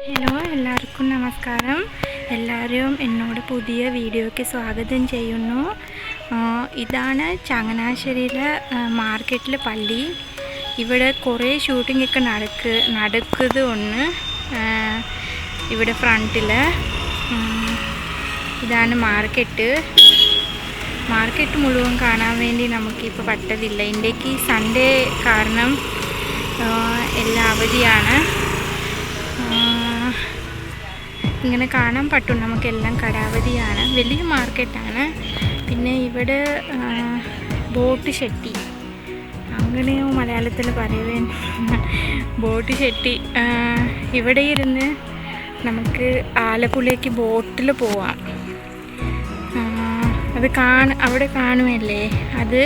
Hello, എല്ലാവർക്കും നമസ്കാരം. എല്ലാവരും എന്നോട് പുതിയ വീഡിയോയ്ക്ക് സ്വാഗതം ചെയ്യുന്നു. ഇതാണ് ചങ്ങനാശ്ശേരിയിലെ മാർക്കറ്റിലെ പള്ളി. ഇവിടെ കുറേ ഷൂട്ടിംഗ് ഒക്കെ നടക്കുന്നത് ഇവിടെ ഫ്രണ്ടിൽ. ഇതാണ് മാർക്കറ്റ് മുഴുവൻ കാണാൻ വേണ്ടി നമുക്കിപ്പോൾ പറ്റത്തില്ല. ഇന്ത്യക്ക് സൺഡേ കാരണം എല്ലാം അവധിയാണ്. ഇങ്ങനെ കാണാൻ പറ്റും, നമുക്കെല്ലാം കടാവധിയാണ്. വലിയ മാർക്കറ്റാണ്. പിന്നെ ഇവിടെ ബോട്ട് ഷെട്ടി, അങ്ങനെയോ മലയാളത്തിൽ പറയുവേ, ബോട്ട് ഷെട്ടി. ഇവിടെ ഇരുന്ന് നമുക്ക് ആലപ്പുഴയ്ക്ക് ബോട്ടിൽ പോവാം. അത് അവിടെ കാണുമല്ലേ, അത്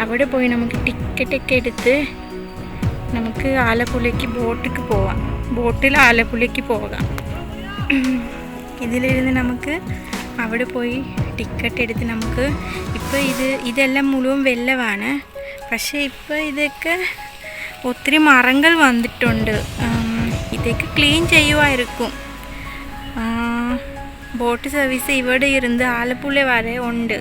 അവിടെ പോയി നമുക്ക് ടിക്കറ്റൊക്കെ എടുത്ത് നമുക്ക് ആലപ്പുഴയ്ക്ക് ബോട്ടിക്ക് പോവാം. ബോട്ടിൽ ആലപ്പുഴയ്ക്ക് പോകാം. ഇതിലിരുന്ന് നമുക്ക് അവിടെ പോയി ടിക്കറ്റ് എടുത്ത് നമുക്ക് ഇപ്പോൾ ഇതെല്ലാം മുഴുവൻ വെള്ളമാണ്. പക്ഷേ ഇപ്പോൾ ഇതൊക്കെ ഒത്തിരി മരങ്ങൾ വന്നിട്ടുണ്ട്. ഇതൊക്കെ ക്ലീൻ ചെയ്യുമായിരിക്കും. ബോട്ട് സർവീസ് ഇവിടെ ഇരുന്ന് ആലപ്പുഴ വരെ ഉണ്ട്.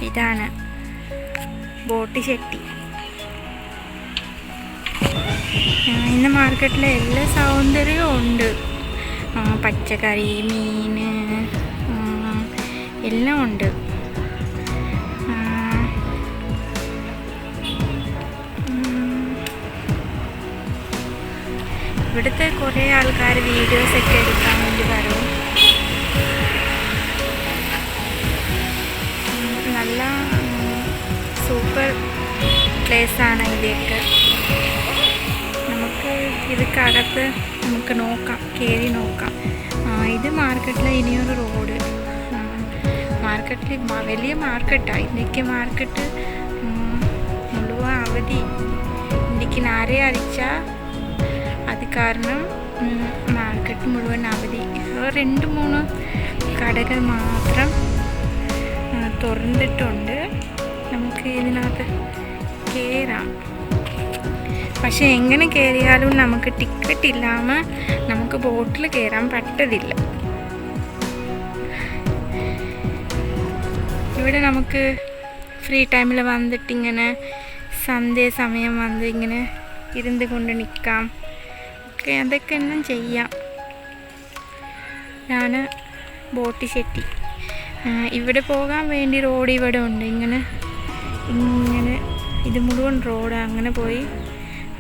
ഇതാണ് ബോട്ട് ഷെട്ടി. ഇന്ന് മാർക്കറ്റിലെ എല്ലാ സൗന്ദര്യവും ഉണ്ട്. പച്ചക്കറി, മീൻ എല്ലാം ഉണ്ട്. ഇവിടുത്തെ കുറേ ആൾക്കാർ വീഡിയോസൊക്കെ എടുക്കാൻ വേണ്ടി വരും. നല്ല സൂപ്പർ പ്ലേസാണ് ഇതൊക്കെ. നമുക്ക് ഇതൊക്കകത്ത് നമുക്ക് നോക്കാം, കയറി നോക്കാം. ഇത് മാർക്കറ്റിലെ ഇനിയൊരു റോഡ്. മാർക്കറ്റിൽ വലിയ മാർക്കറ്റാണ്. ഇന്നേക്ക് മാർക്കറ്റ് മുഴുവൻ അവധി. ഇന്നേക്ക് നാരെ അടിച്ചാൽ അത് കാരണം മാർക്കറ്റ് മുഴുവൻ അവധി. 2-3 കടകൾ മാത്രം തുറന്നിട്ടുണ്ട്. നമുക്ക് ഇതിനകത്ത് കയറാം. പക്ഷെ എങ്ങനെ കയറിയാലും നമുക്ക് ടിക്കറ്റ് ഇല്ലാமல் നമുക്ക് ബോട്ടിൽ കയറാൻ പറ്റത്തില്ല. ഇവിടെ നമുക്ക് ഫ്രീ ടൈമിൽ വന്നിട്ട് ഇങ്ങനെ സന്ധ്യ സമയം വന്ന് ഇങ്ങനെ ഇരുന്ന് കൊണ്ട് നിൽക്കാം. അതൊക്കെ എല്ലാം ചെയ്യാം. ഞാൻ ബോട്ട് ഷെട്ടി. ഇവിടെ പോകാൻ വേണ്ടി റോഡ് ഇവിടെ ഉണ്ട്. ഇങ്ങനെ ഇത് മുഴുവൻ റോഡ്. അങ്ങനെ പോയി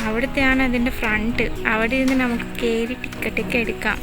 അവിടുത്തെയാണ് അതിൻ്റെ ഫ്രണ്ട്. അവിടെ നിന്ന് നമുക്ക് കയറി ടിക്കറ്റൊക്കെ എടുക്കാം.